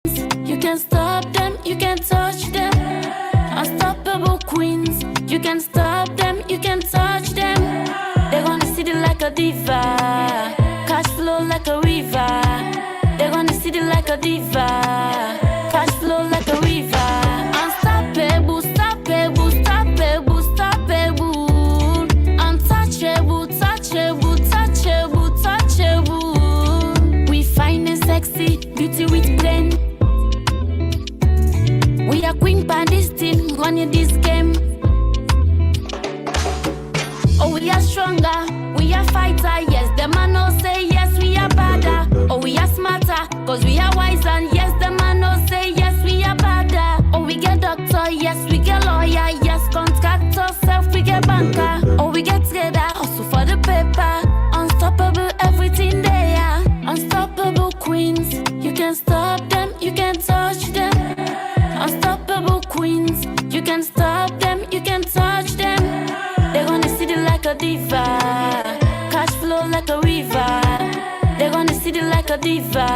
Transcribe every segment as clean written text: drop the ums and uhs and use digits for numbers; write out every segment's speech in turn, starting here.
You can stop them, you can touch them. Unstoppable queens. You can stop them, you can touch them. They're gonna see it like a diva. Cash flow like a river. They're gonna see it like a diva. Cash flow like a river. Unstoppable, stoppable, stoppable, stoppable. Untouchable, touchable, touchable, touchable. We find it sexy, beauty with blend. We are queen pan this team, running this game. Oh, we are stronger, we are fighter. Yes, the man no say yes, we are badder. Oh, we are smarter, cause we are wiser. Yes, the man no say yes, we are badder. Oh, we get doctor, yes, we get lawyer. Yes, contractor, self, we get banker. Oh, we get trader, also for the paper. Unstoppable, everything they are. Unstoppable queens, you can stop them, you can touch them. Unstoppable queens, you can stop them, you can touch them. They're gonna see it like a diva. Cash flow like a river. They're gonna see it like a diva.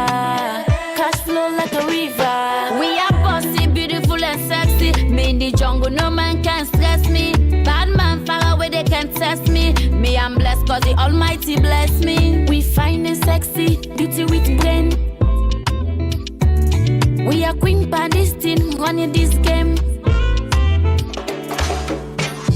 Cash flow like a river. We are bossy, beautiful and sexy. Me in the jungle, no man can stress me. Bad man far away, they can test me. Me, I'm blessed cause the Almighty bless me. We find it sexy, beauty with brain. We are queen pan this team, running this game.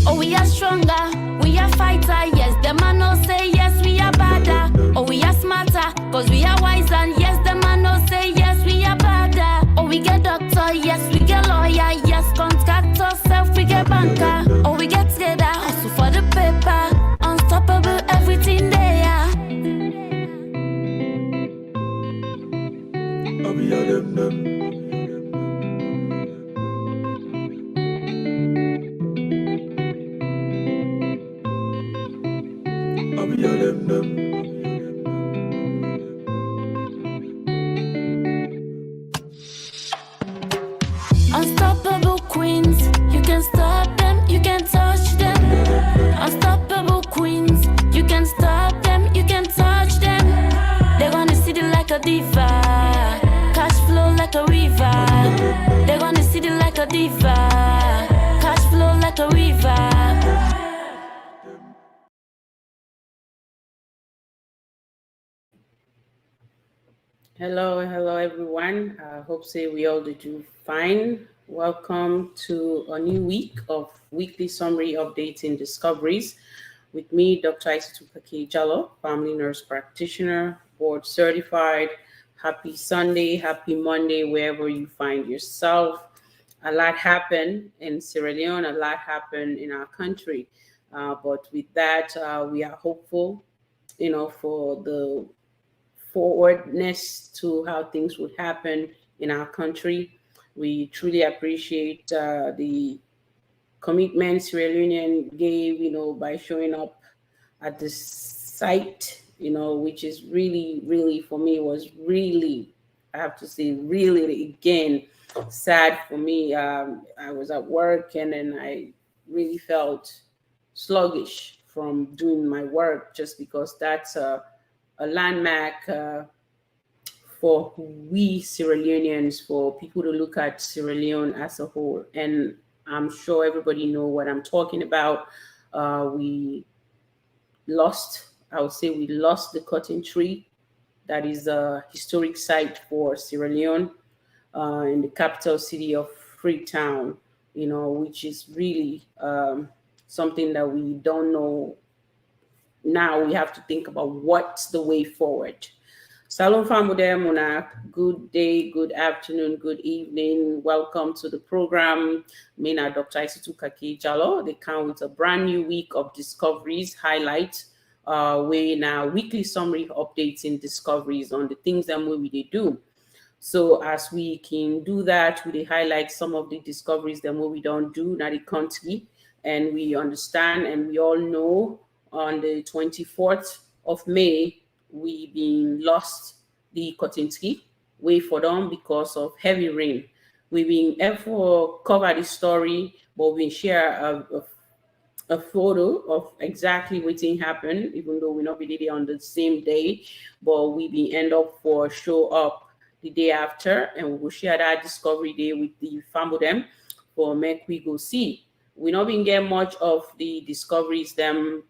Oh, we are stronger, we are fighter. Yes, the man no say yes, we are badder. Oh, we are smarter, cause we are wiser. Yes, the man no say yes, we are badder. Oh, we get doctor, yes, we get lawyer. Yes, contractor, self, we get banker. Oh, we get trader, also for the paper. Unstoppable, everything they are. I'll be all them. Unstoppable queens, you can stop them, you can touch them. Unstoppable queens, you can stop them, you can touch them. They're gonna see it like a diva. Cash flow like a river. They're gonna see it like a diva. Cash flow like a river. Hello everyone. I hope we all do fine. Welcome to a new week of weekly summary updates in discoveries with me, Dr. Isatu Jalo, family nurse practitioner, board certified. Happy Sunday, happy Monday, wherever you find yourself. A lot happened in Sierra Leone, a lot happened in our country. But with that, we are hopeful, for the forwardness to how things would happen in our country. We truly appreciate the commitment Sierra Leone gave, by showing up at the site, which is really, really, for me, was really, I have to say, really, again, sad for me. I was at work and then I really felt sluggish from doing my work just because that's a landmark for we Sierra Leoneans, for people to look at Sierra Leone as a whole. And I'm sure everybody know what I'm talking about. We lost the cotton tree. That is a historic site for Sierra Leone in the capital city of Freetown, which is really something that we don't know. Now we have to think about what's the way forward. Salon Muna, good day, good afternoon, good evening. Welcome to the program. Mina Dr. Isatu Jalo. They come with a brand new week of discoveries, highlights, in our weekly summary updates in discoveries on the things that we do. So as we can do that, we highlight some of the discoveries that we don't do, not the country, and we understand and we all know on the 24th of May, we been lost the cotton tree way for them because of heavy rain. We've been able to cover the story, but we share a photo of exactly what happened, even though we not be there on the same day, but we been end up for show up the day after, and we will share that discovery day with the family them for make we go see. We not been get much of the discoveries them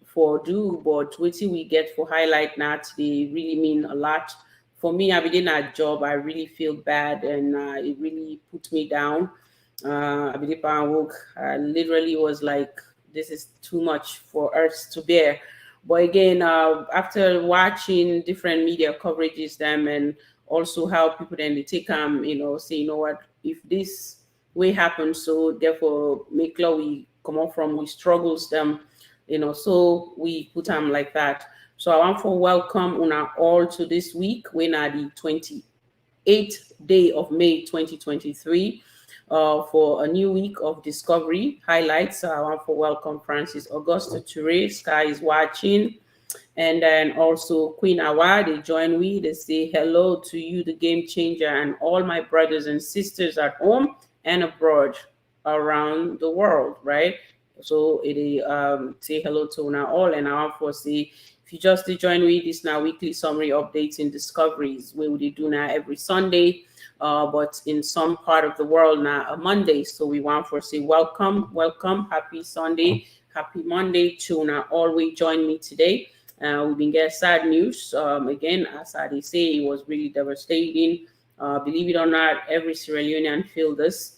for do, but waiting we get for highlight that they really mean a lot. For me, I been that job, I really feel bad, and it really put me down. I believe I woke, literally was like, this is too much for us to bear. But again, after watching different media coverages, them and also how people then they take say, you know what, if this way happens, so therefore make law we come up from we struggles them, so we put them like that. So I want to welcome una all to this week. When are the 28th day of May 2023 for a new week of discovery highlights. So I want to welcome Francis Augusto Toure, Sky is watching. And then also Queen Awa, they join me. They say hello to you, the game changer, and all my brothers and sisters at home and abroad around the world, right? So it say hello to now all, and I want to say, if you just join me, this now weekly summary updates in discoveries where we do now every Sunday, but in some part of the world now a Monday. So we want to say welcome, happy Sunday, happy Monday to now all we join me today. We've been getting sad news. Again, as they say, it was really devastating. Believe it or not, every Sierra Leonean feel this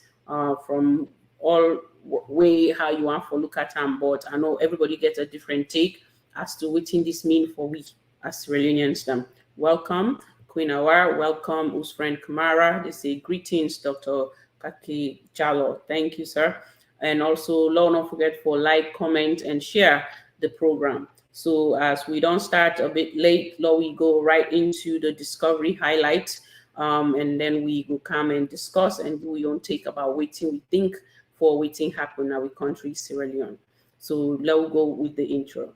from all way how you want to look at them. But I know everybody gets a different take as to what this mean for we as Sierra Leoneans. Them. Welcome, Queen Awar. Welcome, whose friend Kamara. They say greetings, Dr. Kaki Jalo. Thank you, sir. And also, don't forget for like, comment, and share the program. So as we don't start a bit late, we go right into the discovery highlights, and then we will come and discuss and do your own take about waiting we think for waiting happen in our country, Sierra Leone. So let's go with the intro.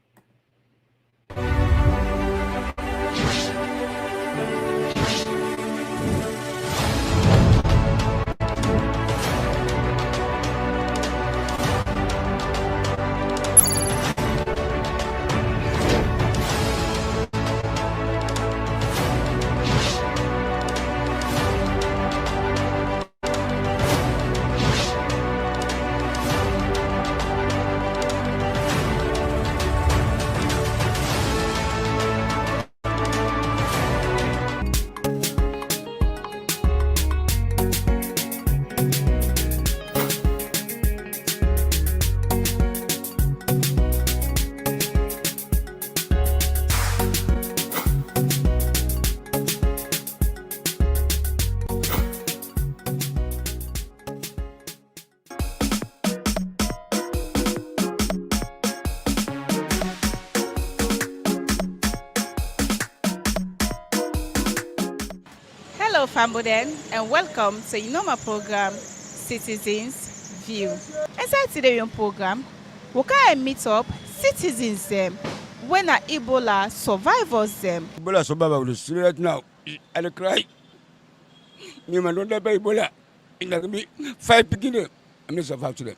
Hello, Famboden, and welcome to my program, Citizens View. Inside today's program, we can meet up citizens when Ebola survivors them. Ebola survivor will see right now and cry. You man don't have Ebola. In the 5 beginning, I'm not survive to them.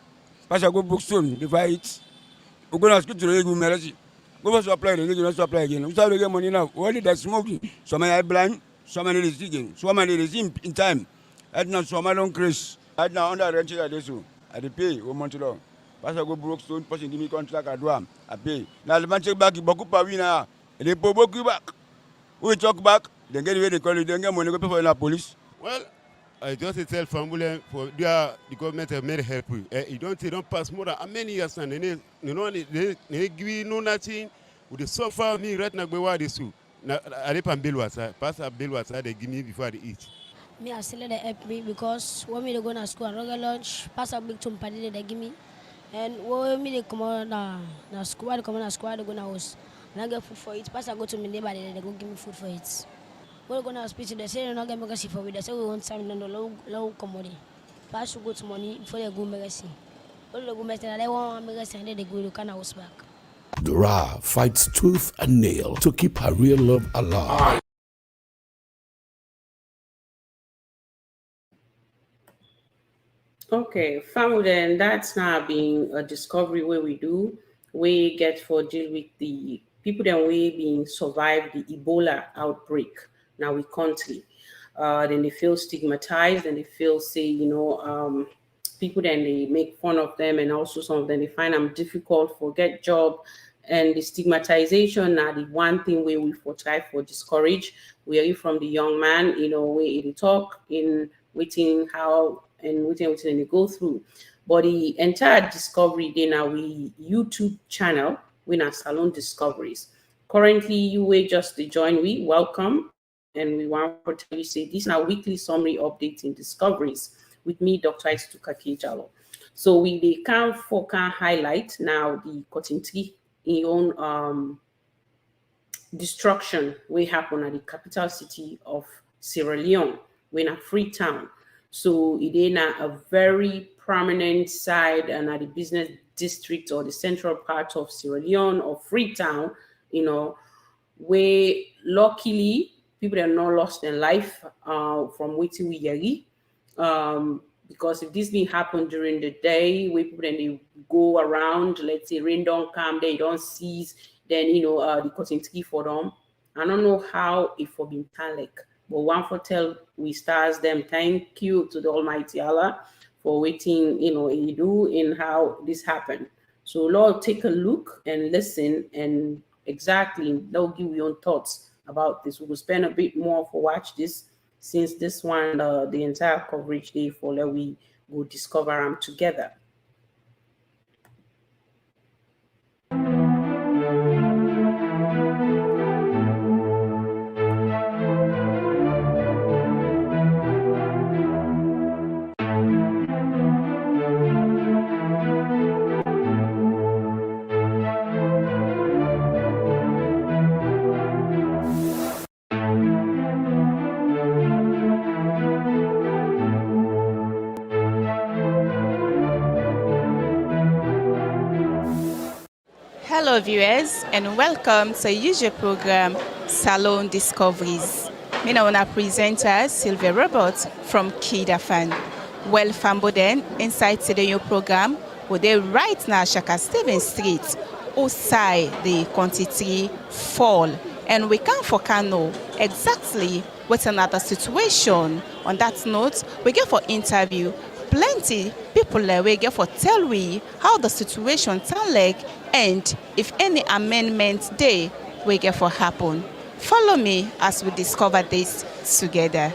Pass I go book soon, the fight. We're going to ask you to read mercy. Go for supply, and you supply again. We start to get money now. Only that smoking. Some are blind. So many is digging, so many is in time. I now so many don't Chris. I now under rent at this one. I pay 1 month long. Pass I go broke stone, person give me contract at one. I pay. Now the man check back, Boku Pavina, and they put Boku back. We talk back, then get away the college, then get money go pay for the police. Well, I just tell family for the government have made help. You don't pass more than how many years and they give you no nothing. With the suffer me right now go this too. I depend bill was pass a bill was they give me before they eat. Me I still they help me because when me they go to school and regular lunch, pass a big chunk party they give me, and when me they come on na school, they come on school, they go na house, and I get food for it. Pass I go to my neighbor, they go give me food for it. When they go to hospital, they say they not get me see for me. They say we want time, no long come money. Pass to go to money before they go me see. When they go me say they want me see, and then they go to kind of house back. Dora fights tooth and nail to keep her real love alive. Okay, family, then that's now being a discovery where we get for deal with the people that we being survived the Ebola outbreak now we country. then they feel stigmatized, and they feel, say, people then they make fun of them, and also some of them they find them difficult for get job, and the stigmatization are the one thing where we for try for discourage. We are from the young man, where they talk in waiting how and waiting they go through. But the entire discovery then now we YouTube channel, we are Salone Discoveries. Currently, you will just join we welcome, and we want to tell you say this is our weekly summary update in discoveries with me, Dr. Isatu. So we can highlight now the cotton tree in own destruction we happen at the capital city of Sierra Leone, when a Freetown. So it is a very prominent side and at the business district or the central part of Sierra Leone or Freetown, where luckily people are not lost their life from waiting we yari. Because if this didn't happen during the day, where people then they go around, let's say rain don't come, they don't cease, then the cotton tree for them. I don't know how it for been like, but one for tell we stars them thank you to the Almighty Allah for waiting, you do in how this happened. So Lord, take a look and listen, and exactly they'll give you your own thoughts about this. We will spend a bit more for watch this, since this one the entire coverage day for let we go discover them together. Hello viewers, and welcome to usual program Salone Discoveries. Me now na presenter Sylvia Roberts from KID-AFAN. Well, Famboden, inside today program, we right now Shaka Stephen Street, outside the quantity fall, and we can for know exactly what's another situation. On that note, we get for interview plenty people we get for tell we how the situation sound like, and if any amendment day we get for happen. Follow me as we discover this together.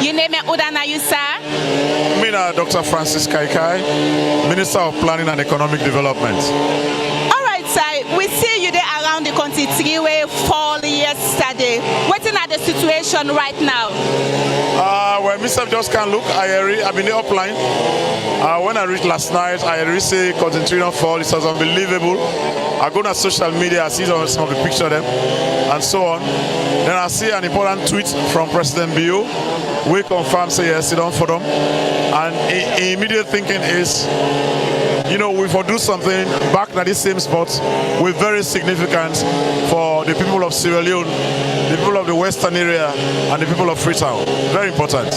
You name it Udana, you sir? Me na Dr. Francis Kaikai, Minister of Planning and Economic Development. All right, sir. We see you there around the country 3 way fall yesterday. What's in the situation right now? Well, myself just can't look. I've been there upline. When I reached last night, I really continuing fall. It was unbelievable. I go on social media, I see some of the pictures of them, and so on. Then I see an important tweet from President Bio. We confirm, say yes, sit down for them. And immediate thinking is, you know, we will do something back at this same spot with very significant for the people of Sierra Leone, the people of the western area, and the people of Freetown. Very important.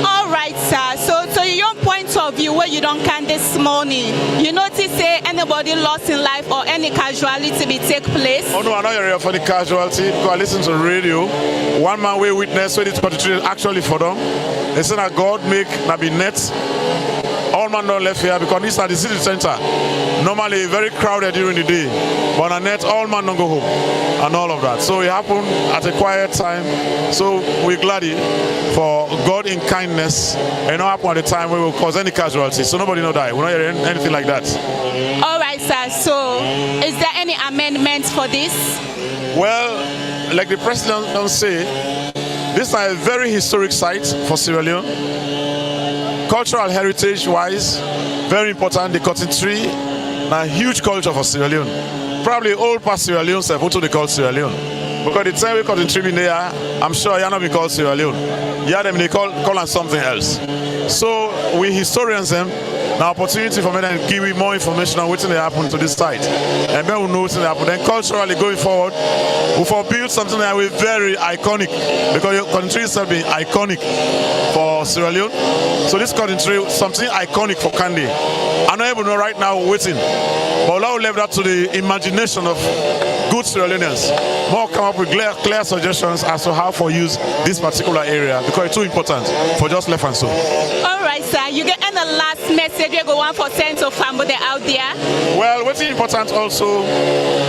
All right, sir. So your point of view, where you don't can this morning, you notice say anybody lost in life or any casualty be take place? Oh no, I'm not here for the casualty because I listen to the radio. One man we witness when it's contributed actually for them. They say that God make na be net. All man don't left here because this is the city center. Normally very crowded during the day. But on net, all man don't go home. And all of that. So it happened at a quiet time. So we're glad for God in kindness. And not happen at the time where we will cause any casualty. So nobody will die. We're not hearing anything like that. All right, sir. So is there any amendments for this? Well, like the president don't say, this is a very historic site for Sierra Leone. Cultural heritage wise, very important. The cotton tree, a huge culture for Sierra Leone. Probably all past Sierra Leone, what do they call Sierra Leone? Because the time we cotton tree in there, I'm sure you're not be called Sierra Leone. Yeah, them they call them something else. So we historians them. Now opportunity for me to give you more information on what's going to happen to this site. And then we'll know what's going to happen. Then culturally going forward, we'll build something that will be very iconic. Because your country is being iconic for Sierra Leone. So this country, something iconic for Candy. I'm not able to know right now waiting. But I'll leave that to the imagination of good Sierra Leoneans. More come up with clear suggestions as to how to use this particular area because it's too important for just left and so. All right, sir. You get any last message you go on for send to family out there? Well, what's important also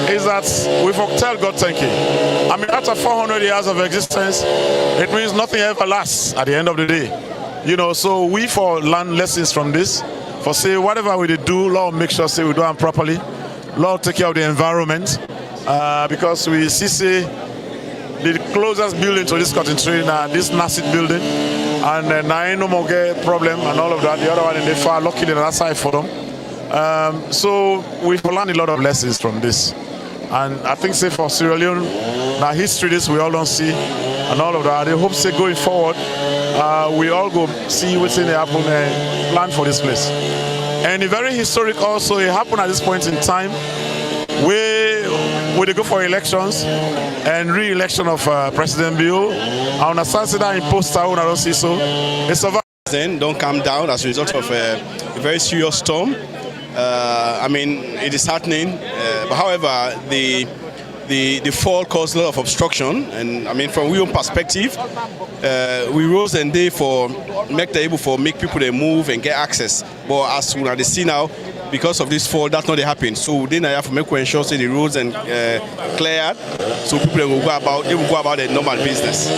is that we tell God thank you. I mean, after 400 years of existence, it means nothing ever lasts at the end of the day. You know, so we learn lessons from this. For say whatever we do, Lord make sure say we do them properly. Lord take care of the environment. Because we see the closest building to this cotton tree now, this Nassit building, and then I no more get problem and all of that. The other one in the far luckily on that side for them. So we've learned a lot of lessons from this, and I think say for Sierra Leone, now history this we all don't see, and all of that. I hope say going forward, we all go see what's in the happen and plan for this place. And the very historic also, it happened at this point in time. We go for elections and re-election of President Bio. I understand that in post-town, I don't see so. It's over. Don't calm down as a result of a very serious storm. I mean, it is happening. But however, the fall caused a lot of obstruction, and I mean, from our own perspective, we rose and day for make people they move and get access. But as we see now, because of this fall, that's not happening. So then I have to make ensure say the roads and cleared, so people will go about their normal business.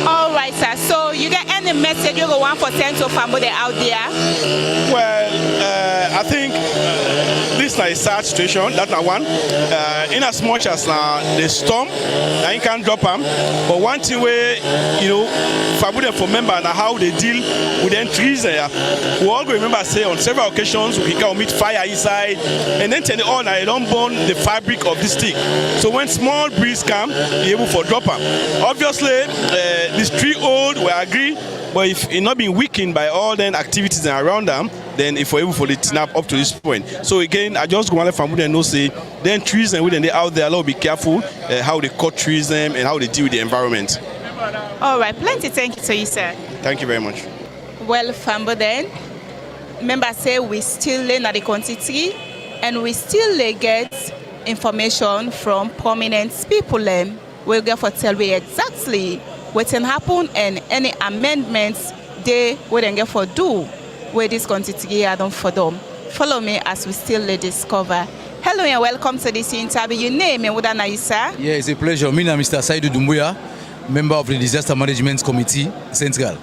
All right, sir. So you get any message you want for send to family out there? Well, I think this is a sad situation. That's not one. In as much as the storm, I can't drop them. But one thing where family for member and how they deal with the trees there, we all remember say on several occasions we can meet fire inside, and then turn it on and it don't burn the fabric of this stick. So when small breeze come, be able for drop them. Obviously, this tree old, we agree. But if it not being weakened by all the activities around them, then if we're able for the snap up to this point. So again, I just want to family know say then trees and when they out there, Lord, be careful how they cut trees them and how they deal with the environment. All right, plenty thank you to you, sir. Thank you very much. Well, family then, remember say we still learn at the quantity and we still get information from prominent people. We'll get for tell we exactly what can happen and any amendments they wouldn't get for do where this quantity are done for them. Follow me as we still discover. Hello and welcome to this interview. Your name and what are you, sir? Yeah, it's a pleasure. My name is Mr. Saidu Dumbuya. member of the Disaster Management Committee, Central.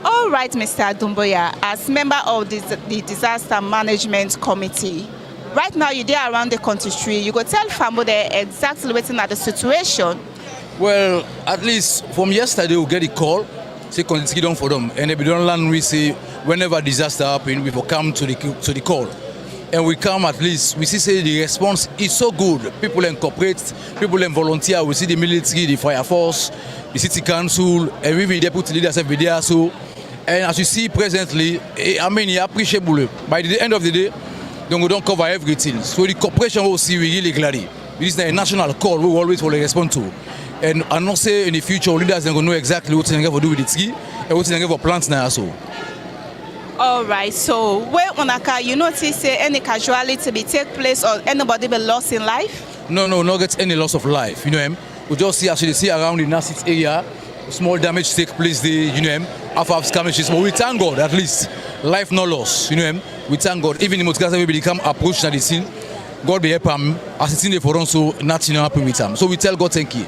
All right, Mr. Dumboya, as member of the Disaster Management Committee, right now you're there around the country, you go tell family there exactly what's in the situation. Well, at least from yesterday we get a call, say continue down for them, and if we don't learn, we say whenever disaster happen, we will come to the call. And we come at least, we see say the response is so good. People incorporate, people volunteer, we see the military, the fire force, the city council, and we the deputy leaders every day. So, and as you see presently, I mean, it's appreciable. By the end of the day, we don't cover everything. So the cooperation will see we really gladly. This is a national call we will always will respond to. And I'm not say in the future leaders are going to know exactly what they're going to do with the ski and what they're going to plants now. So. All right, so where Onaka, you notice any casualty be take place or anybody be lost in life? No, not get any loss of life. You know, we just see actually see around the Nasit area, small damage take place there. You know, after skirmishes, but we thank God at least life no loss. You know, we thank God. Even the motorcycle will become approached at the scene. God be help him. As it's in the forum, so nothing happen with him. So we tell God thank you.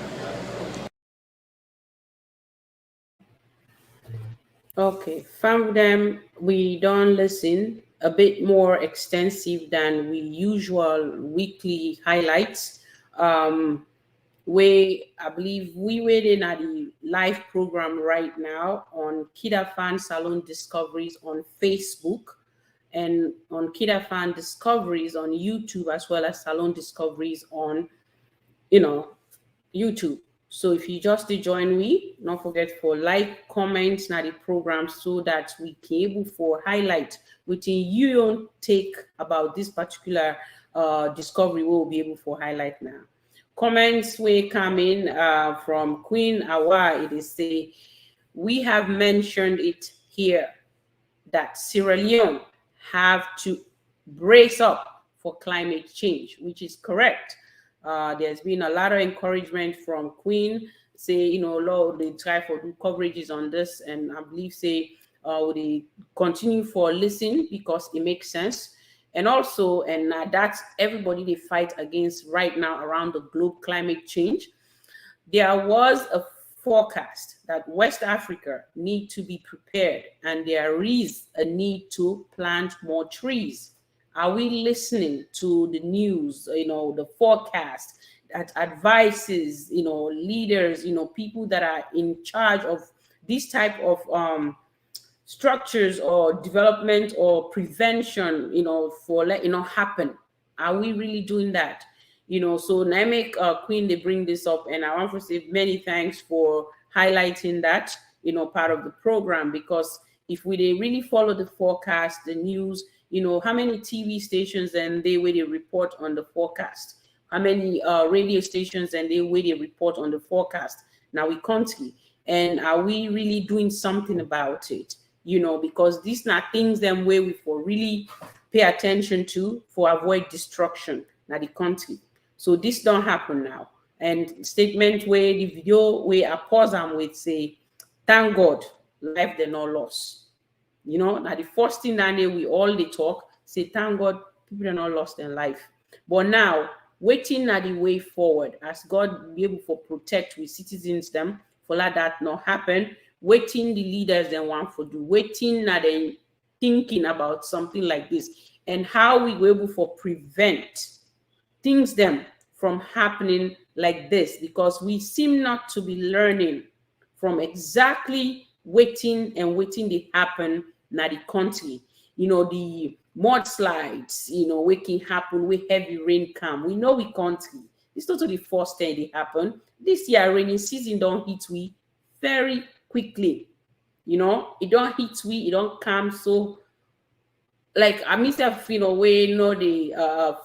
Okay, from them, we don't listen a bit more extensive than we usual weekly highlights. I believe we waiting at the live program right now on KID-AFAN Salone Discoveries on Facebook and on KID-AFAN Discoveries on YouTube, as well as Salone Discoveries on, YouTube. So if you just join me, don't forget for like, comments na the program so that we can able for highlight within you take about this particular discovery we'll be able for highlight now. Comments will come in from Queen Awa. It is say, we have mentioned it here that Sierra Leone have to brace up for climate change, which is correct. There's been a lot of encouragement from Queen, say, Lord, they try for do coverages on this, and I believe say they continue for listening because it makes sense. And also, and that's everybody they fight against right now around the globe, climate change. There was a forecast that West Africa need to be prepared, and there is a need to plant more trees. Are we listening to the news, the forecast that advises, leaders, people that are in charge of this type of structures or development or prevention, for letting it happen? Are we really doing that? So Namek Queen, they bring this up, and I want to say many thanks for highlighting that, part of the program, because if we really follow the forecast, the news, how many TV stations and they where they report on the forecast? How many radio stations and they where they report on the forecast? Now we country, and are we really doing something about it? Because these are things them where we for really pay attention to for avoid destruction now the country. So this don't happen now. And statement where the video where I pause and with say, thank God, life they no loss. Now the first thing that we all they talk, say, thank God, people are not lost in life. But now, waiting at the way forward, as God be able to protect we citizens them, for let that not happen, waiting the leaders then want for do, waiting at them thinking about something like this, and how we were able to prevent things them from happening like this, because we seem not to be learning from exactly waiting they happen na the country. The mudslides, we can happen with heavy rain come. We know we country. It's not the first time they happen. This year rainy season don't hit we very quickly. It don't hit we, it don't come so like I myself, we they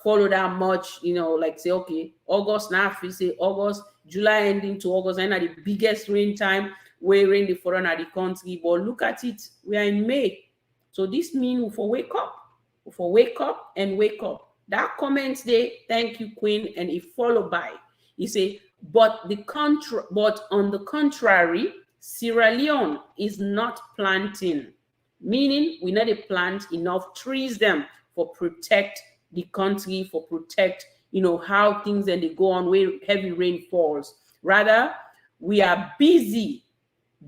follow that much, like say, okay, August now, we say August, July ending to August, and the biggest rain time where rain the foreign at the country. But look at it, we are in May. So this means we for wake up and wake up. That comment there, thank you, Queen, and it followed by, he say, but on the contrary, Sierra Leone is not planting. Meaning we need to plant enough trees them for protect the country, for protect, how things and they go on where heavy rain falls. Rather, we are busy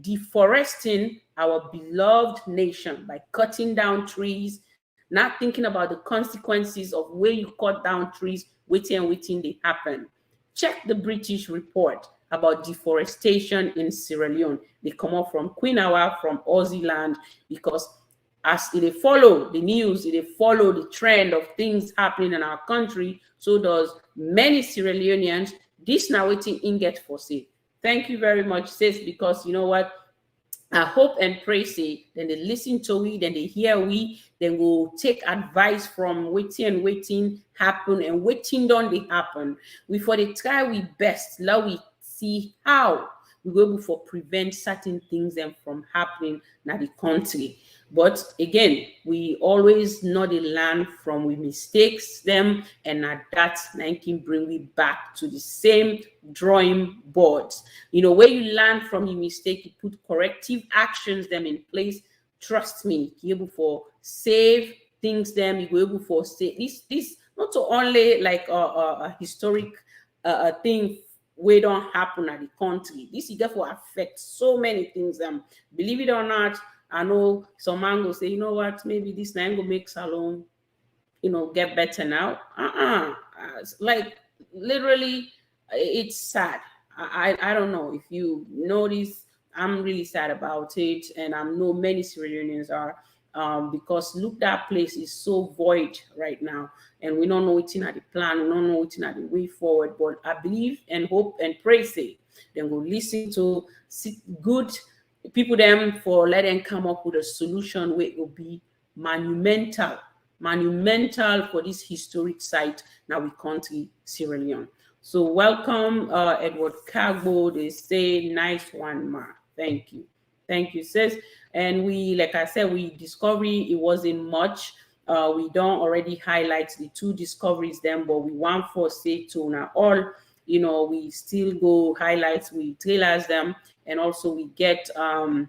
deforesting our beloved nation by cutting down trees, not thinking about the consequences of where you cut down trees, waiting they happen. Check the British report about deforestation in Sierra Leone. They come up from Queen Awa, from Aussie land, because as they follow the news, they follow the trend of things happening in our country, so does many Sierra Leoneans. This now waiting in get for say. Thank you very much, sis, because you know what? I hope and pray say, then they listen to we, then they hear we, then we'll take advice from waiting happen, and waiting don't they happen. We for the try we best, now we see how we will able for prevent certain things them from happening in the country. But again, we always know the learn from we mistakes them, and at that 19 bring we back to the same drawing boards. You know, where you learn from your mistake, you put corrective actions them in place. Trust me, you're able for save things them, you will able for say this not to only like a historic thing where don't happen at the country. This is therefore affect so many things. Believe it or not, I know some man go say, you know what, maybe this nine will make Salone, you know, get better now. Like literally, it's sad. I don't know if you notice. I'm really sad about it, and I know many Sierra Leoneans are, because look, that place is so void right now, and we don't know what's in the plan, we don't know what's in the way forward. But I believe and hope and pray say, then we'll listen to good people them for let them come up with a solution where it will be monumental for this historic site now we country Sierra Leone. So welcome, Edward Cargo. They say nice one, ma. Thank you, sis. And we, like I said, we discovery it wasn't much. We don't already highlight the two discoveries them, but we want for say to now all, you know, we still go highlights, we trailers them, and also we get the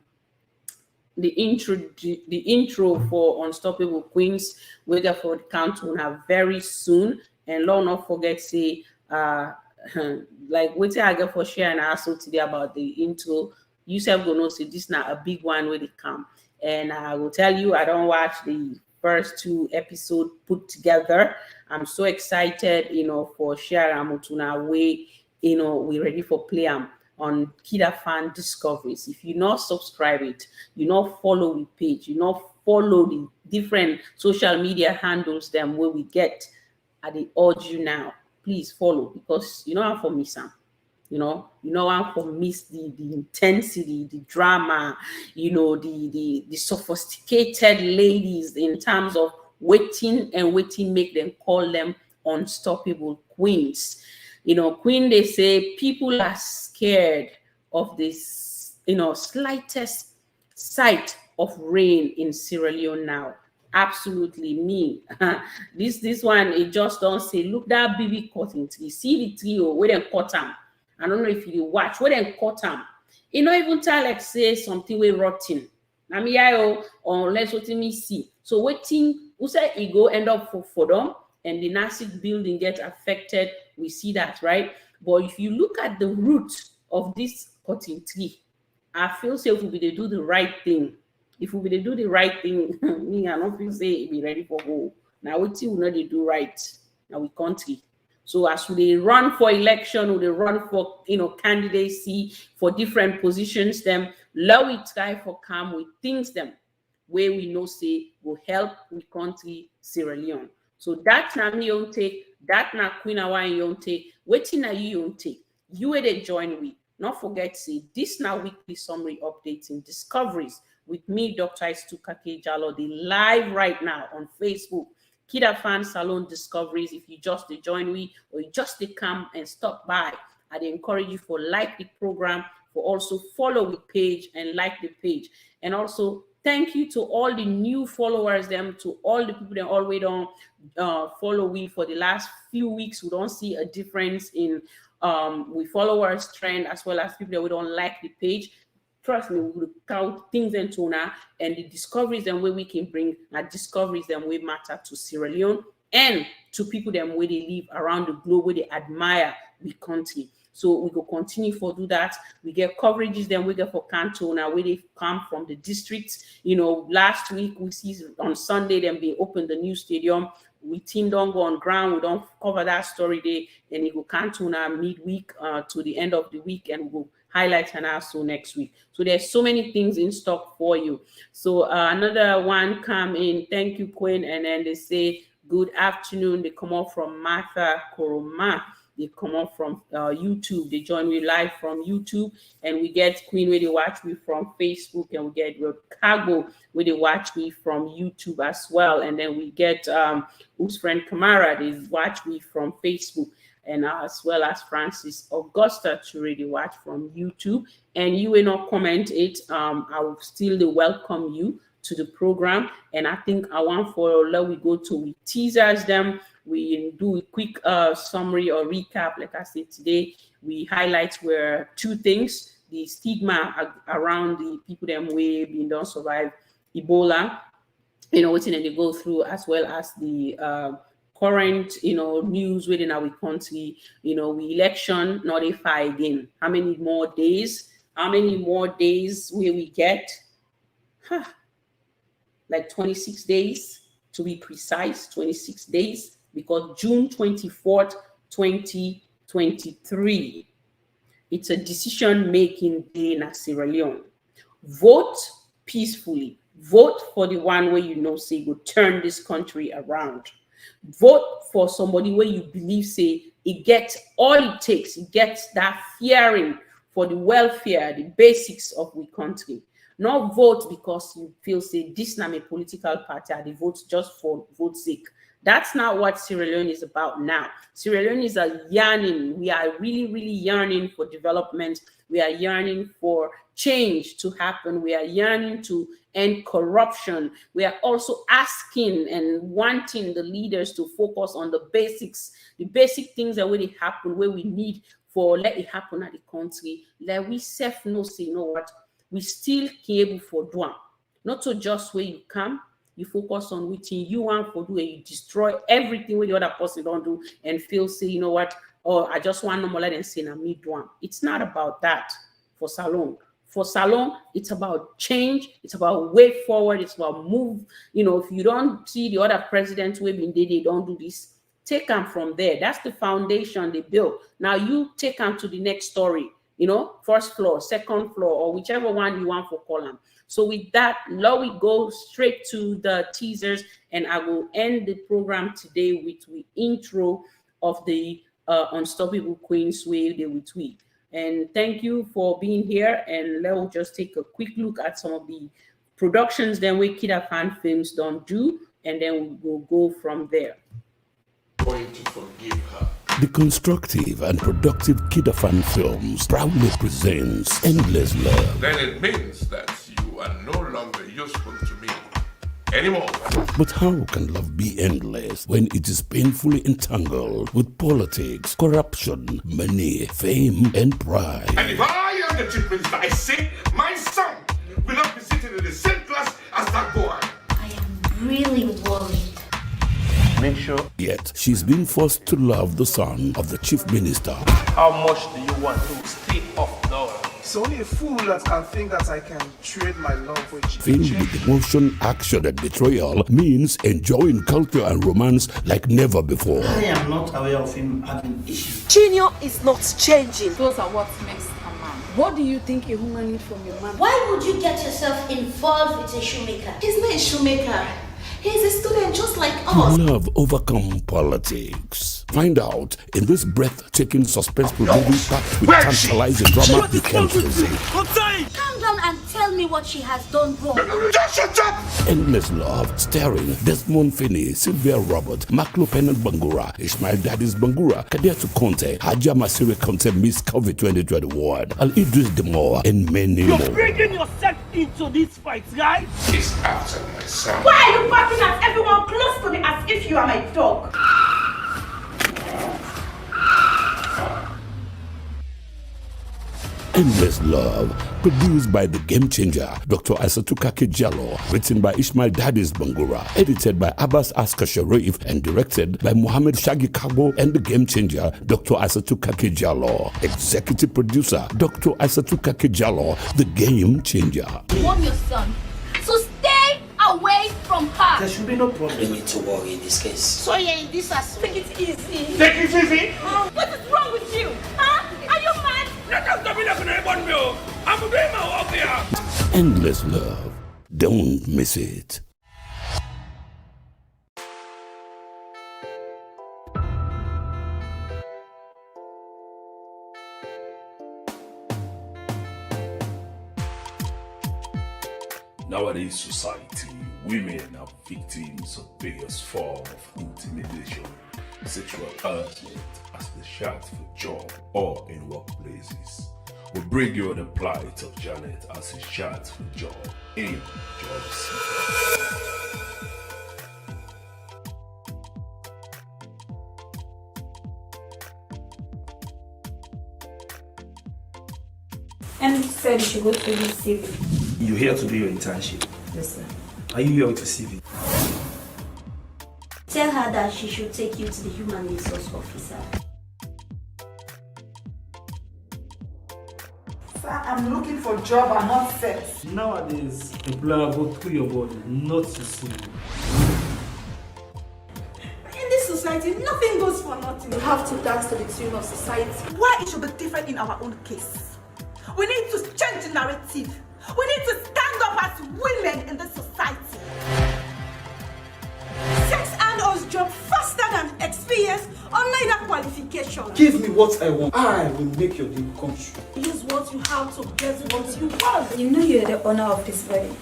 intro for Unstoppable Queens. We're there for the count on very soon. And Lord not forget say like what I get for share and also today about the intro. You self gonna say this not a big one where they come. And I will tell you, I don't watch the first two episodes put together. I'm so excited, you know, for share Amutuna way, you know, we ready for play on AFANDiscoveries. If you not subscribe it, you not follow the page, you not follow the different social media handles them where we get, I urge you now, please follow, because you know how for miss them. You know how for miss the intensity, the drama, you know, the sophisticated ladies in terms of waiting make them call them unstoppable queens. You know, queen, they say people are scared of this, you know, slightest sight of rain in Sierra Leone now. Absolutely me. This one, it just don't say, look, that baby cutting tree. See the tree where they cut them. I don't know if you watch where they cut them. You know, even tell like say something we rotten. I mean, unless what me see. So waiting, who say it go end up for them, and the NASIC building get affected. We see that, right? But if you look at the root of this cutting tree, I feel say if we do the right thing, me, I don't feel say it be ready for go. Now we will not they do right. Now we country. So as they run for election or they run for, you know, candidacy for different positions, them let we try for come with things them where we know say will help we country Sierra Leone. So that's not me own take, that not Queen Awa own take, waiting na you own take. You where they join we. Not forget say this now weekly summary updates and discoveries with me, Dr. Isatu Jalo, the live right now on Facebook. KID-AFAN Salone Discoveries. If you just join me or you just come and stop by, I'd encourage you for like the program, for also follow the page and like the page. And also thank you to all the new followers, them to all the people that always don't follow me for the last few weeks. We don't see a difference in we followers trend, as well as people that we don't like the page. Trust me, we will count things in tuna and the discoveries and where we can bring discoveries and where matter to Sierra Leone and to people them where they live around the globe, where they admire the country. So we go continue for do that. We get coverages then we get for Cantona where they come from the districts. Last week we see on Sunday them they opened the new stadium. We team don't go on ground. We don't cover that story day. And we go Cantona midweek to the end of the week, and we'll highlight and also next week. So there's so many things in stock for you. So another one come in. Thank you, Queen. And then they say good afternoon. They come up from Martha Koroma. They come up from YouTube. They join me live from YouTube, and we get Queen where they watch me from Facebook, and we get Chicago where they watch me from YouTube as well. And then we get whose friend Kamara, they watch me from Facebook, and as well as Francis Augusta to really watch from YouTube. And you will not comment it. I will still welcome you to the program. And I think I want for let we go to we teasers them. We do a quick summary or recap. Like I said today, we highlight where two things: the stigma around the people them way being don't survive Ebola, what they go through, as well as the current news within our country. We election not if I again. How many more days will we get? Like 26 days to be precise, 26 days, because June 24th, 2023, it's a decision-making day in Sierra Leone. Vote peacefully. Vote for the one where say will turn this country around. Vote for somebody where you believe say it gets all it takes. It gets that fearing for the welfare, the basics of the country. Not vote because you feel say this not a political party, they vote just for vote's sake. That's not what Sierra Leone is about now. Sierra Leone is a yearning. We are really, really yearning for development. We are yearning for change to happen. We are yearning to end corruption. We are also asking and wanting the leaders to focus on the basics, the basic things that really happen, where we need for let it happen at the country. Let we self know say, what? We still able for doing. Not so just where you come, you focus on which you want for do, and you destroy everything where the other person don't do, and feel say, what? Or I just want no more than say, me do. It's not about that for Salone. For Salone, it's about change. It's about way forward. It's about move. If you don't see the other presidents who have been they don't do this, take them from there. That's the foundation they built. Now you take them to the next story. First floor, second floor, or whichever one you want for column. So with that, now we go straight to the teasers, and I will end the program today with the intro of the Unstoppable Queens Way they will tweet. And thank you for being here. And let's just take a quick look at some of the productions then we KID-AFAN Films don't do, and then we'll go from there. Going to forgive her. The constructive and productive KID-AFAN Films proudly presents Endless Love. Then it means that you are no longer useful to me anymore. But how can love be endless when it is painfully entangled with politics, corruption, money, fame, and pride? And if I am the chief minister, I say my son will not be sitting in the same class as that boy. I am really worried. Make sure. Yet she's been forced to love the son of the chief minister. How much do you want to stay off now? It's only a fool that can think that I can trade my love for you. Filled with emotion, action, and betrayal means enjoying culture and romance like never before. I am not aware of him having issues. Junior is not changing. Those are what makes a man. What do you think a woman needs from your man? Why would you get yourself involved with a shoemaker? He's not a shoemaker. He's a student just like us. Love overcome politics. Find out in this breathtaking suspenseful movie packed with tantalizing drama and fantasy. Calm down and tell me what she has done wrong. Just shut up! Endless Love, starring Desmond Finney, Sylvia Robert, Maklo Pennant Bangura, Ishmael Dadis Bangura, Kadetu Conte, Haja Masiri Conte Miss COVID 2021, Al Idris Demore, and many more. You're bringing yourself into this fight, right? It's after my son. Why are you barking at everyone close to me as if you are my dog? Endless Love, produced by the Game Changer, Dr. Isatu Kakijalo, written by Ismail Dadis Bangura, edited by Abbas Askar Sharif, and directed by Mohammed Shaggy Kabo and the Game Changer, Dr. Isatu Kakijalo. Executive producer, Dr. Isatu Kakijalo, the Game Changer. You want your son, so stay away from her. There should be no problem. No need to worry in this case. So yeah, this has take it easy. Take it easy. What is wrong with you? Huh? Are you mad? I'm doing my work here. Endless Love. Don't miss it. Nowadays society, women are victims of various forms of intimidation, sexual harassment as they shout for job or in workplaces. We bring you the plight of Janet as she shouts for job in Job Seeker. And you said you should go through this CV. You're here to do your internship. Yes, sir. Are you here with your CV? Tell her that she should take you to the human resource officer. Sir, I'm looking for job and not sex. Nowadays, employer go through your body, not your CV. In this society, nothing goes for nothing. We have to dance to the tune of society. Why it should be different in our own case? We need to change the narrative. We need to stand up as women in this society. Sex and us job faster than experience or neither qualification. Give me what I want. I will make your dream come true. Use what you have to get what you want. You know you're the owner of this wedding.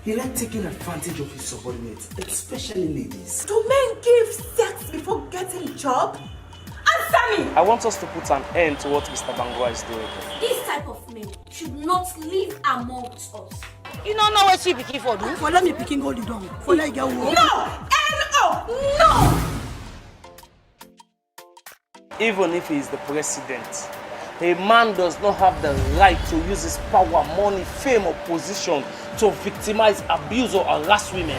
He like taking advantage of his subordinates, especially ladies. Do men give sex before getting job? Answer me! I want us to put an end to what Mr. Bangura is doing. This type of men should not live amongst us. You don't know what she picking for, do? Follow me picking all the dog. Follow you get No! N-O! No! Even if he is the president, a man does not have the right to use his power, money, fame, or position to victimize, abuse, or harass women.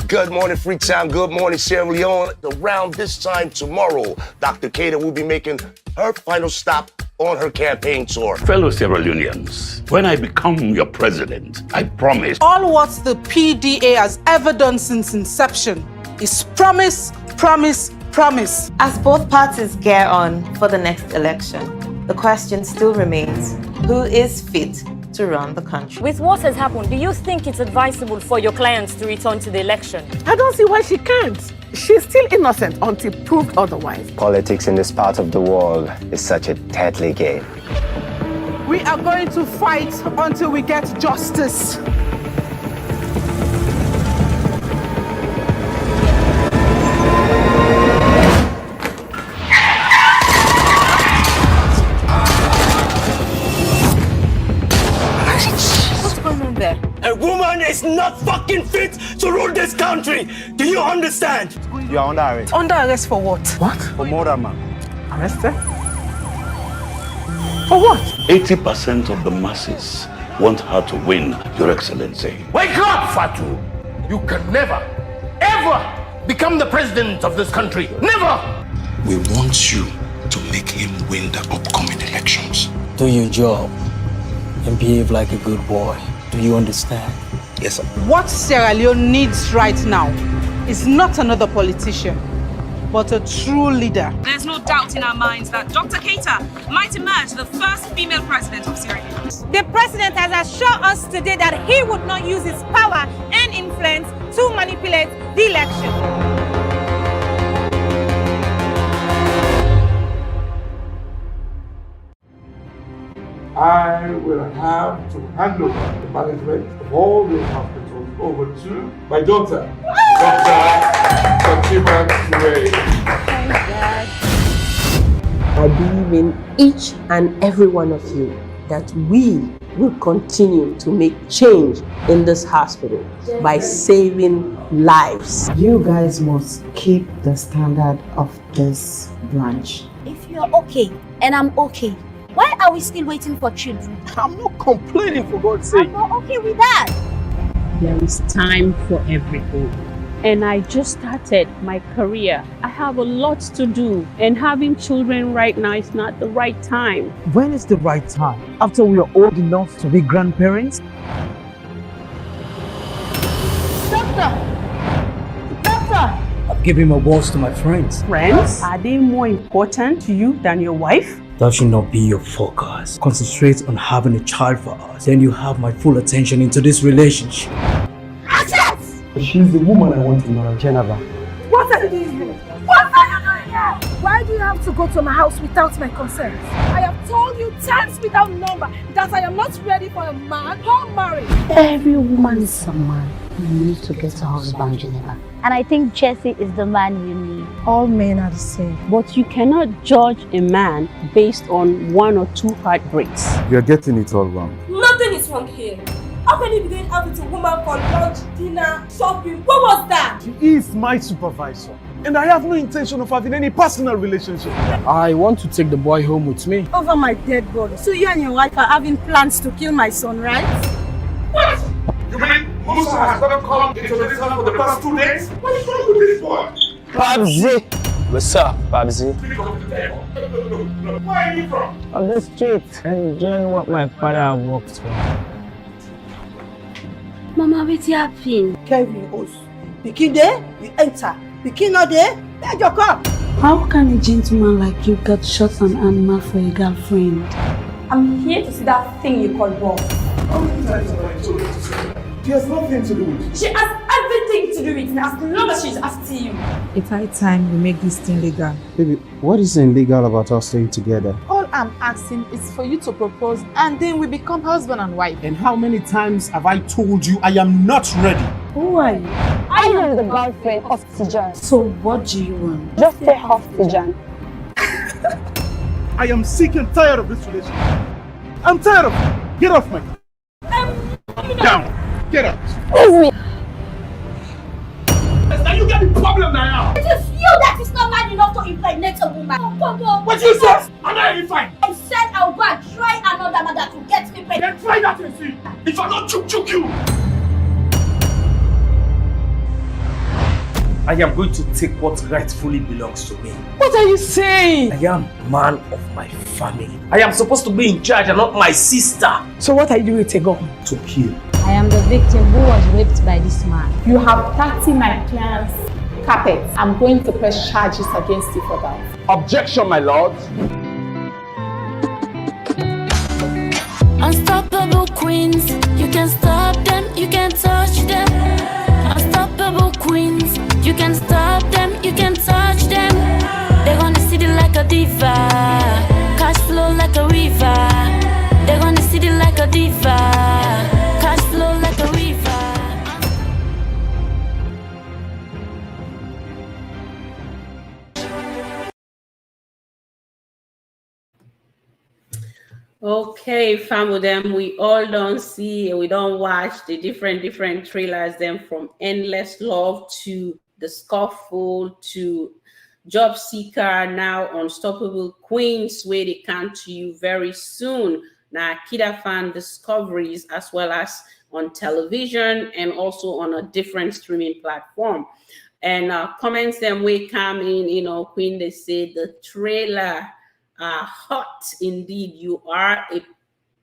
Good morning, Freetown. Good morning, Sierra Leone. Around this time tomorrow, Dr. Kata will be making her final stop on her campaign tour. Fellow Sierra Leoneans, when I become your president, I promise. All what the PDA has ever done since inception is promise, promise, promise. As both parties gear on for the next election, the question still remains, who is fit to run the country? With what has happened, do you think it's advisable for your clients to return to the election? I don't see why she can't. She's still innocent until proved otherwise. Politics in this part of the world is such a deadly game. We are going to fight until we get justice. A woman is not fucking fit to rule this country. Do you understand? You are under arrest. Under arrest for what? What? For murder, man. Arrested? For what? 80% of the masses want her to win, Your Excellency. Wake up, Fatu! You can never, ever become the president of this country. Never! We want you to make him win the upcoming elections. Do your job and behave like a good boy. Do you understand? Yes, sir. What Sierra Leone needs right now is not another politician, but a true leader. There's no doubt in our minds that Dr. Keita might emerge the first female president of Sierra Leone. The president has assured us today that he would not use his power and influence to manipulate the election. I will have to hand over the management of all the hospitals over to my daughter, Dr. Fatima Ture. I believe in each and every one of you that we will continue to make change in this hospital by saving lives. You guys must keep the standard of this branch. If you're okay and I'm okay, why are we still waiting for children? I'm not complaining, for God's sake. I'm not okay with that. There is time for everything. And I just started my career. I have a lot to do, and having children right now is not the right time. When is the right time? After we are old enough to be grandparents? Doctor! Doctor! I've given my words to my friends. Friends? Are they more important to you than your wife? That should not be your focus. Concentrate on having a child for us. Then you have my full attention into this relationship. She's the woman I want to marry. Geneva. What are you doing here? What are you doing here? Why do you have to go to my house without my consent? I have told you times without number that I am not ready for a man or marriage. Every woman is a man. You need to get a husband, Geneva. And I think Jesse is the man you need. All men are the same. But you cannot judge a man based on 1 or 2 heartbreaks. You're getting it all wrong. Nothing is wrong here. How can you be going out with a woman for lunch, dinner, shopping? What was that? She is my supervisor, and I have no intention of having any personal relationship. I want to take the boy home with me. Over my dead body. So you and your wife are having plans to kill my son, right? What? You mean Musa has never come into this house for the past 2 days? What is wrong with this boy? Babsy! What's up, Babsy? Where are you from? On the street, enjoying what my father worked for. Mama, what's happening? Kevin house. Pikin there, you enter. Pikin not there, beg your come. How can a gentleman like you get shot an animal for a girlfriend? I'm here to see that thing you call boss. How many times have I told you to say that? She has nothing to do with it. She has everything to do with it as long as she's after you. It's high time we make this thing legal. Baby, what is illegal about us staying together? All I'm asking is for you to propose and then we become husband and wife. And how many times have I told you I am not ready? Who are you? I am the girlfriend of Tijan. So what do you want? Just say half Tijan. I am sick and tired of this relationship. I'm tired of it. Get off my car. Down. Get out. Leave me. Now you get the problem now. It is you that is not man enough to impregnate a woman. What you said? I'm not even fine. I said I'll go and try another man that will get me pregnant. Then try that and see. If I don't choke you. I am going to take what rightfully belongs to me. What are you saying? I am man of my family. I am supposed to be in charge and not my sister. So what are you doing with a gun? To kill. I am the victim who was raped by this man. You have 30 my clients carpet. I'm going to press charges against you for that. Objection, my lord. Unstoppable queens, you can stop them, you can touch them. Unstoppable queens, you can stop them, you can touch them. They're gonna see it like a diva, cash flow like a river. They're gonna see it like a diva, cash flow like a river. Okay, fam with them, we all don't see, we don't watch the different trailers, them from Endless Love to The Scuffle to Job Seeker, now Unstoppable Queens, where they come to you very soon. Now, AFANDiscoveries, as well as on television and also on a different streaming platform. And comments them we come in, you know, Queen, they say the trailer hot indeed. You are a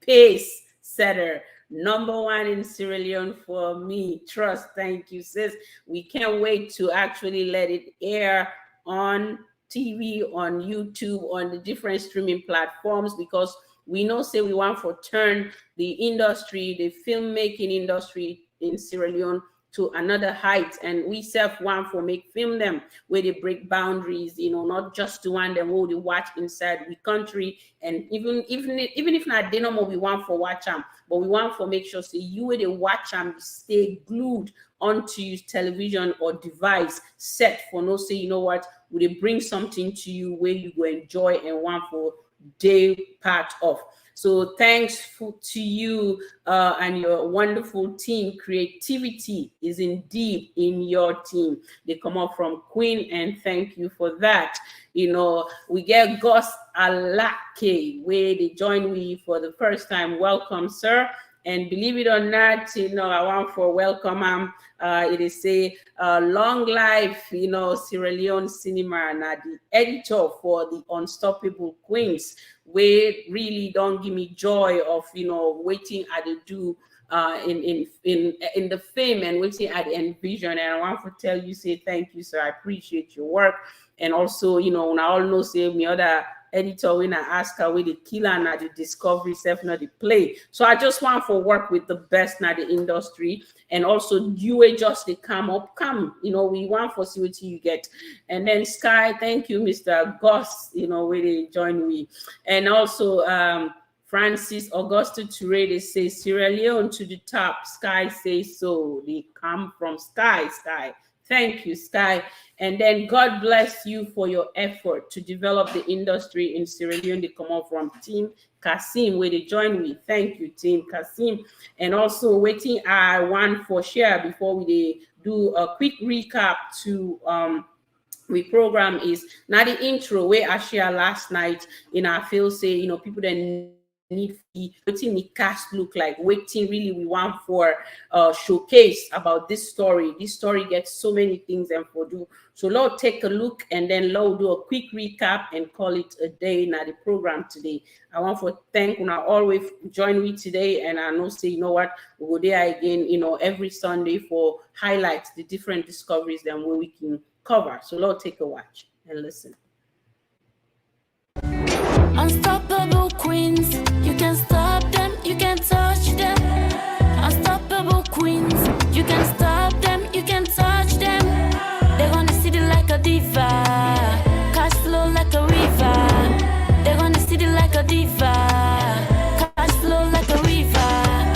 pace setter. #1 in Sierra Leone for me. Trust. Thank you, sis. We can't wait to actually let it air on TV, on YouTube, on the different streaming platforms, because we know, say, we want to turn the industry, the filmmaking industry in Sierra Leone to another height, and we self want for make film them where they break boundaries, you know, not just to want them who they watch inside the country, and even if not they know more we want for watch them, but we want for make sure say you where they watch them stay glued onto your television or device set for no say, you know what, would they bring something to you where you go enjoy and want for day part of. So thanks to you and your wonderful team. Creativity is indeed in your team. They come up from Queen, and thank you for that. You know, we get Gus Alake, where they join me for the first time. Welcome, sir. And believe it or not, you know, I want for welcome. It is a long life, you know, Sierra Leone cinema, and the editor for the Unstoppable Queens, where really don't give me joy of, you know, waiting at the do in the fame and waiting at the envision. And I want to tell you, say thank you, sir. I appreciate your work. And also, you know, when I all know, say me other editor when I ask her with the killer and the discovery self not the play. So I just want for work with the best in the industry, and also you just they come, you know, we want for see what you get. And then Sky, thank you, Mr. Gus, you know, where they join me. And also Francis Augusto Toure, they say Sierra Leone to the top. Sky says so. They come from Sky. Thank you, Sky. And then God bless you for your effort to develop the industry in Sierra Leone. They come up from Team Kasim, where they join me. Thank you, Team Kasim. And also waiting I want for share before we do a quick recap to we program is now the intro where I shared last night in our field say, you know, people that need waiting the cast look like, waiting really we want for showcase about this story. This story gets so many things and for do. So Lord take a look, and then Lord do a quick recap and call it a day now the program today. I want to thank you always join me today, and I know say, you know what, we go there again, you know, every Sunday for highlights the different discoveries then where we can cover. So Lord take a watch and listen. Unstoppable queens, you can stop them, you can touch them. Unstoppable queens, you can stop them, you can touch them. They're gonna see it like a diva, cash flow like a river. They're gonna see it like a diva, cash flow like a river.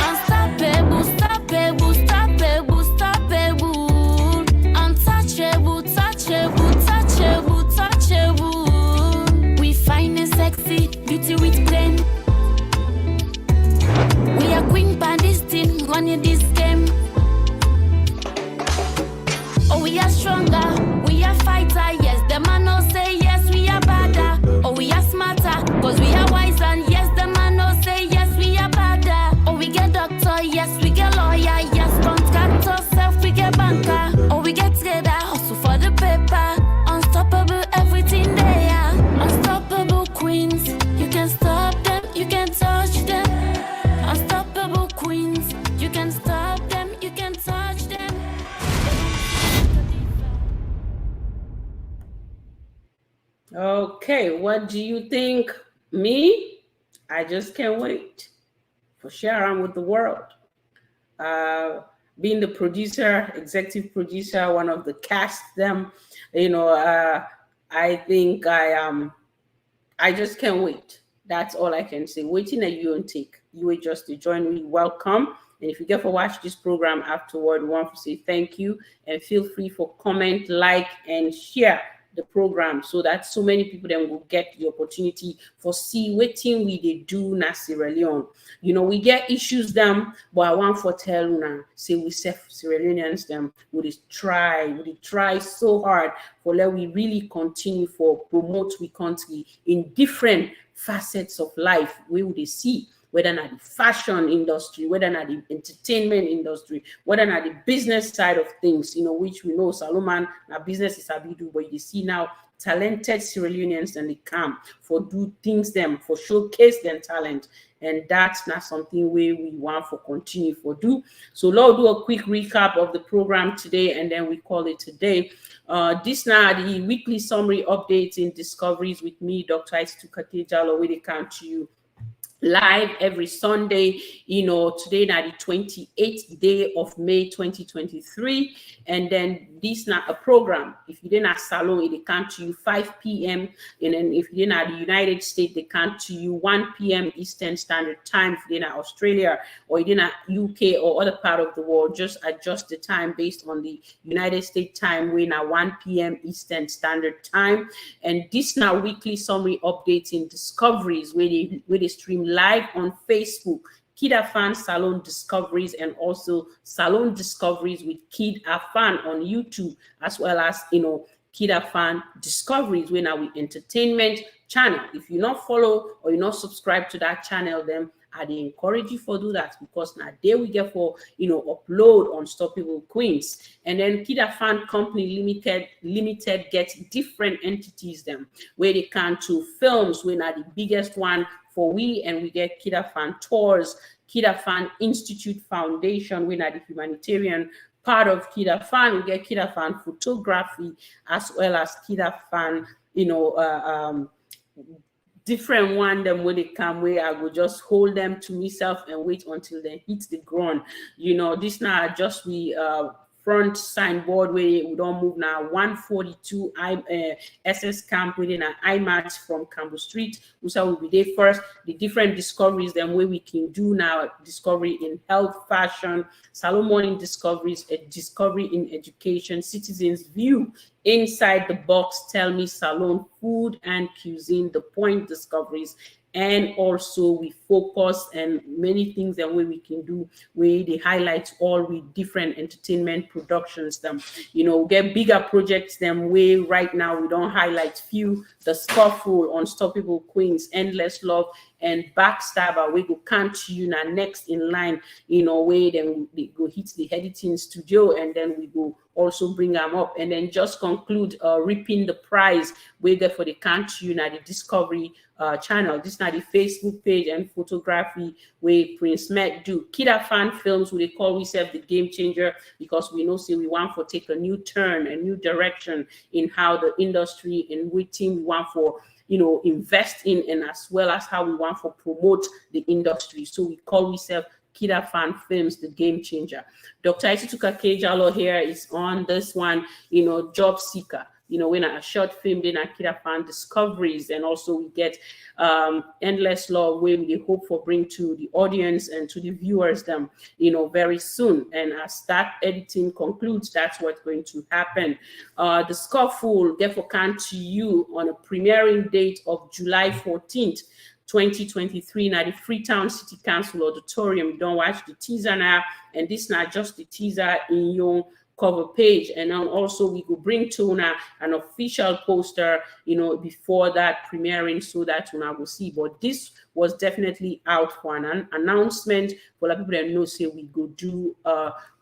Unstoppable, stoppable, stoppable, stoppable. Untouchable, touchable, touchable, touchable. We fine and sexy, beauty with claim. We are queen pandistin, running this game. Oh, we are stronger, we are fighter, yes. The man no say yes, we are badder. Oh, we are smarter, cause we are wiser, and yes. The man no say yes, we are badder. Oh, we get doctor, yes, we get lawyer, yes. Contractor, self, we get banker. Oh, we get trader, hustle for the paper. Unstoppable, everything there. Unstoppable queens, you can stop them, you can touch them. Unstoppable queens, you can stop them, you can touch them. Okay, what do you think? Me? I just can't wait for sharing with the world. Being the producer, executive producer, one of the cast them, you know, I think I just can't wait. That's all I can say. Waiting at you and take. You will just to join me. Welcome. And if you get to watch this program afterward, we want to say thank you, and feel free for comment, like, and share the program so that so many people then will get the opportunity for see waiting we they do na Sierra Leone. You know, we get issues them, but I want for tell now say we Sierra Leoneans them we try so hard for let we really continue for promote we country in different facets of life. We would see whether not the fashion industry, whether not the entertainment industry, whether not the business side of things, you know, which we know Salomon, now business is a bit do, but you see now talented Sierra Leoneans and they come for do things them, for showcase their talent. And that's not something we want for continue for do. So Lord do a quick recap of the program today, and then we call it today. This now the weekly summary updates in discoveries with me, Dr. Isatu Jalo, where they come to you live every Sunday. You know, today now the 28th day of May 2023, and then this now a program. If you didn't have Salone, they come to you 5 p.m. and then if you didn't have the United States, they come to you 1 p.m. Eastern Standard Time. If you didn't have Australia or you didn't have UK or other part of the world, just adjust the time based on the United States time. We're now 1 p.m. Eastern Standard Time, and this now weekly summary updates in discoveries where they stream live on Facebook, KID-AFAN Salone Discoveries, and also Salone Discoveries with KID-AFAN on YouTube, as well as, KID-AFAN Discoveries, when our entertainment channel. If you not follow or you not subscribe to that channel, then I encourage you for do that, because now there we get for upload Unstoppable Queens. And then KID-AFAN Company Limited gets different entities them where they can to films, when are the biggest one for we, and we get KID-AFAN Tours, KID-AFAN Institute Foundation, when are the humanitarian part of KID-AFAN. We get KID-AFAN Photography, as well as KID-AFAN, different one them when they come, where I will just hold them to myself and wait until they hit the ground. This now just we front signboard where we don't move now. 142 SS Camp within an IMAX from Campbell Street. Usa will be there first. The different discoveries then where we can do now discovery in health, fashion, Salone Morning Discoveries, a discovery in education, Citizens View, Inside the Box, Tell Mi Salone, food and cuisine, The Point Discoveries. And also we focus and many things that way we can do where they highlight all with different entertainment productions them, get bigger projects them way right now we don't highlight few, The Scuffle, Unstoppable Queens, Endless Love, and Backstabber. We go count you now next in line, way then we go hit the editing studio, and then we go also bring them up, and then just conclude reaping the prize we get for the count you now the Discovery channel. This now the Facebook page and photography where Prince Met do. KID-AFAN Films, we call ourselves the game changer, because we know say we want to take a new turn, a new direction in how the industry and which team we want for invest in, and as well as how we want for promote the industry. So we call ourselves KID-AFAN Films, the game changer. Dr. Isatu Kakejalo here is on this one, job seeker. When a short film, then a KID-AFAN Discoveries, and also we get Endless Love, where we hope for bring to the audience and to the viewers them, very soon. And as that editing concludes, that's what's going to happen. The Scuffle, therefore, come to you on a premiering date of July 14th. 2023 now the Freetown City Council Auditorium. You don't watch the teaser now, and this not just the teaser in your cover page, and then also we could bring to now an official poster before that premiering, so that you will see. But this was definitely out for an announcement for the people that know say we go do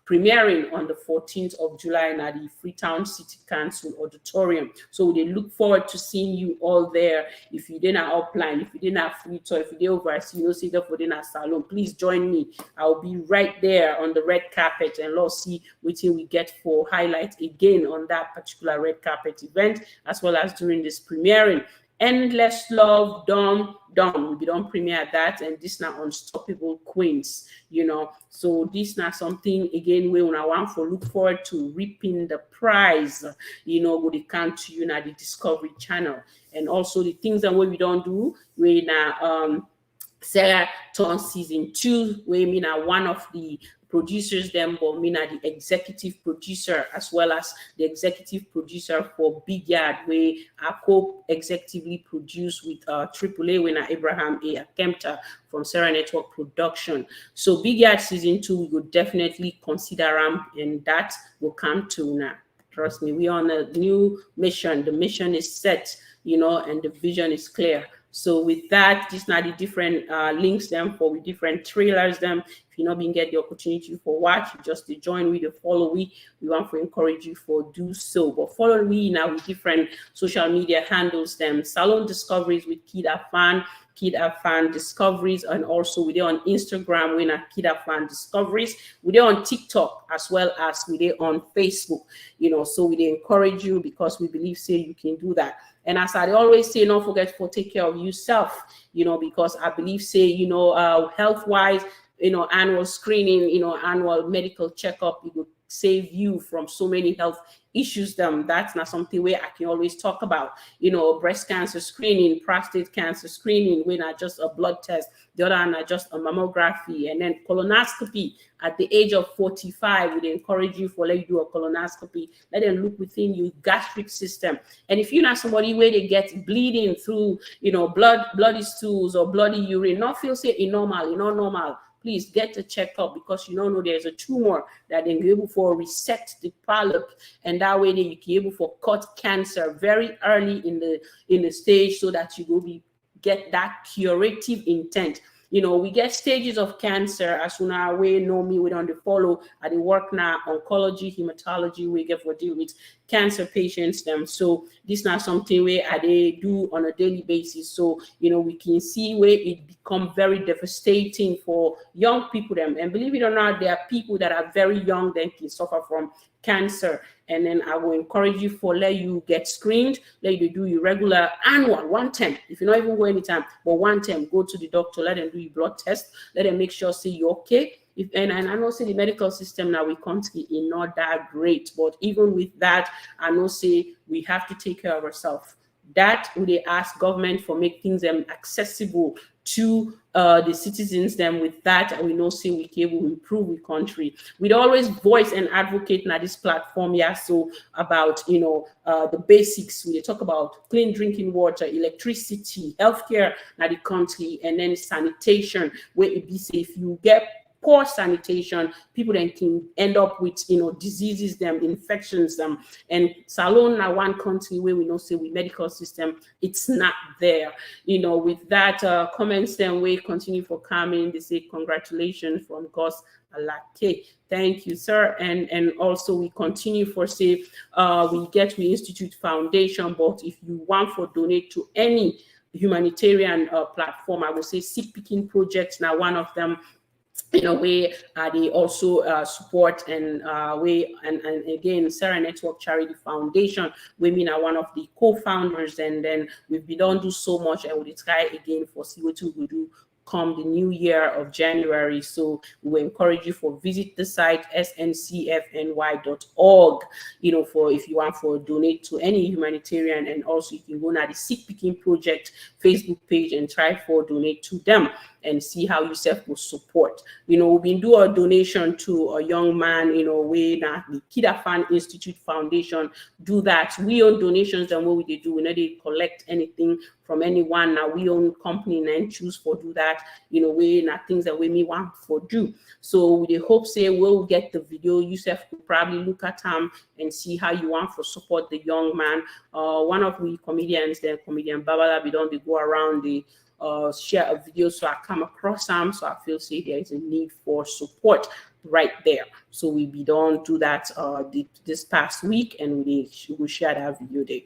premiering on the 14th of July at the Freetown City Council Auditorium. So they look forward to seeing you all there. If you didn't have upline, if you didn't have Freetown, if you didn't oversee, see that for dinner salon, please join me. I'll be right there on the red carpet, and let's see what we get for highlights again on that particular red carpet event, as well as during this premiering. Endless Love, Dom, we don't premiere that, and this now Unstoppable Queens, So this now something again we want for look forward to reaping the prize, with the come to you now the Discovery channel. And also the things that we don't do, we now Sarah Turn Season 2, where me now one of the producers them, but me now the executive producer, as well as the executive producer for Big Yard, where I co-executively produce with AAA winner Abraham A. Akemta from Sarah Network Production. So Big Yard Season 2, we would definitely consider them, and that will come to now. Trust me, we're on a new mission. The mission is set, and the vision is clear. So with that, just now the different links them for with different trailers them. If you not been get the opportunity for watch, you just to join with the follow we want to encourage you for do so. But follow we now with different social media handles them. Salone Discoveries with KID-AFAN, KID-AFANDiscoveries, and also we're on Instagram, we're at KID-AFANDiscoveries. We're on TikTok as well as we're on Facebook. So we encourage you, because we believe say you can do that. And as I always say, don't forget to take care of yourself, because I believe say, health-wise, annual screening, annual medical checkup, you save you from so many health issues. That's not something where I can always talk about. You know, breast cancer screening, prostate cancer screening, we're not just a blood test. The other one are just a mammography, and then colonoscopy at the age of 45. We'd encourage you for let you do a colonoscopy. Let them look within your gastric system. And if you're not somebody where they get bleeding through, you know, bloody stools or bloody urine, not feel say normal, normal. Please get a checkup, because you don't know there's a tumor that they be able for reset the polyp, and that way you can be able for cut cancer very early in the stage, so that you will get that curative intent. You know, we get stages of cancer as soon as we know me, we don't follow at the work now, oncology, hematology, we get for deal with cancer patients so this is not something where they do on a daily basis. So, you know, we can see where it become very devastating for young people and believe it or not, there are people that are very young that can suffer from cancer. And then I will encourage you for let you get screened, let you do your regular annual one time. If you're not even going anytime, but one time, go to the doctor, let them do your blood test, let them make sure say you're okay. And I know say the medical system now we country is not that great, but even with that, I know say we have to take care of ourselves. That they ask government for make things accessible to the citizens. Then with that, we know say we can able to improve the country. We'd always voice and advocate now this platform, so about the basics. We talk about clean drinking water, electricity, healthcare now the country, and then sanitation, where it be safe. You get poor sanitation, people then can end up with diseases, infections, and Salone now one country where we know say with medical system it's not there. With that comments, then we continue for coming. They say congratulations from Gus Alake. Thank you, sir. And also we continue for say we Institute Foundation, but if you want for donate to any humanitarian platform, I would say Sick Picking Project now one of them. Where they also support and again Sarah Network Charity Foundation. Women are one of the co-founders, and then we've been done do so much, and we'll try again for see what we do come the new year of January. So we encourage you for visit the site sncfny.org, for if you want for donate to any humanitarian, and also you can go now the Sick Picking Project Facebook page and try for donate to them and see how yourself will support. We've been do a donation to a young man, way that the KID-AFAN Institute Foundation do that. We own donations, and what we do, we they collect anything from anyone. Now we own company and choose for do that, we not things that we may want for do. So we hope say we'll get the video. Yourself could probably look at them and see how you want for support the young man. One of the comedians, the comedian Babala, we don't go around the share a video, so I come across them, so I feel say there is a need for support right there. So we be done do that this past week, and we will share that video there.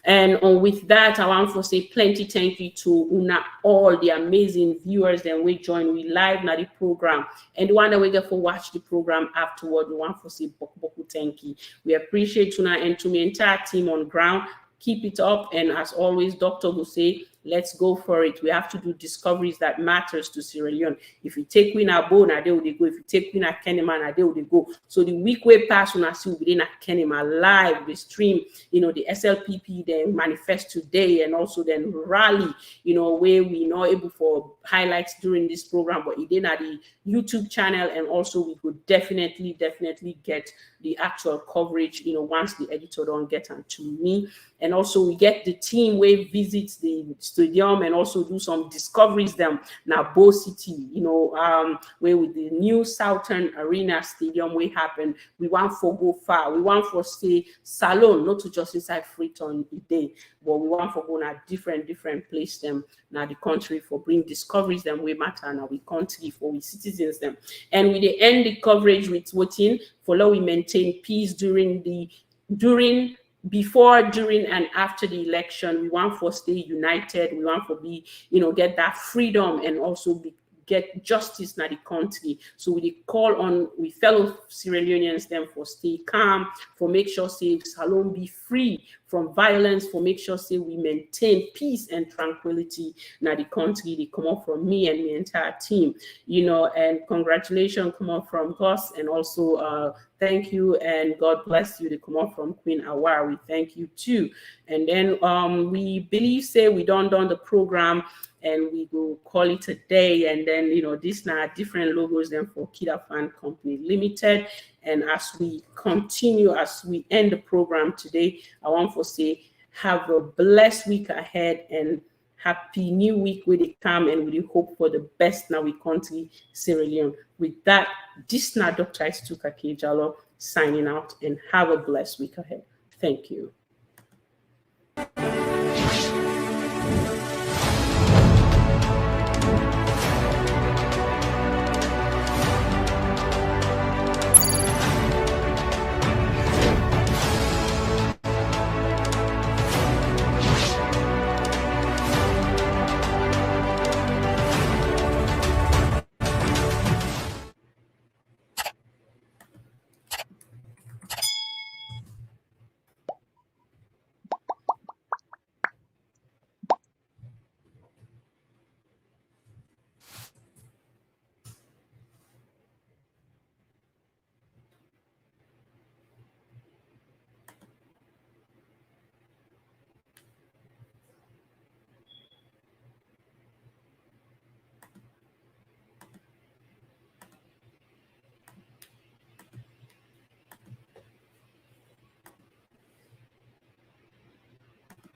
And with that, I want to say plenty thank you to Una, all the amazing viewers that we join we live now the program, and the one that we get for watch the program afterward. We want to say boku thank you. We appreciate Una and to my entire team on ground. Keep it up, and as always, Dr. will say, let's go for it. We have to do discoveries that matters to Sierra Leone. If you take Queen Abo, now they will go. If you take Queen Kenema, now they will go. So the week way pass when I see within Kenema live, the stream, the SLPP then manifest today, and also then rally, where we not able for highlights during this program, but it did at the YouTube channel, and also we could definitely get the actual coverage, once the editor don't get onto me. And also we get the team where visits the stadium and also do some discoveries them now Bo City, where with the new Southern Arena Stadium we happen. We want for go far. We want for stay Salone, not to just inside Freetown day, but we want for go na different place them now the country for bring discoveries them we matter now we country for we citizens them. And we end the coverage with voting for law we maintain peace before, during, and after the election. We want for stay united. We want for be, get that freedom, and also get justice in the country. So we call on fellow Sierra Leoneans them for stay calm, for make sure say Salone be free from violence, for make sure say we maintain peace and tranquility in the country. They come up from me and the entire team, you know, and congratulations come up from Gus, and also thank you and God bless you. They come up from Queen Awar. We thank you too. And then we believe say we done the program and we go call it a day. And then, you know, these now different logos then for KID-AFAN Company Limited. And as we continue, as we end the program today, I want to say have a blessed week ahead and happy new week with the come, and we hope for the best now we country Sierra Leone. With that, this now Dr. Isatu Kakejalo signing out, and have a blessed week ahead. Thank you.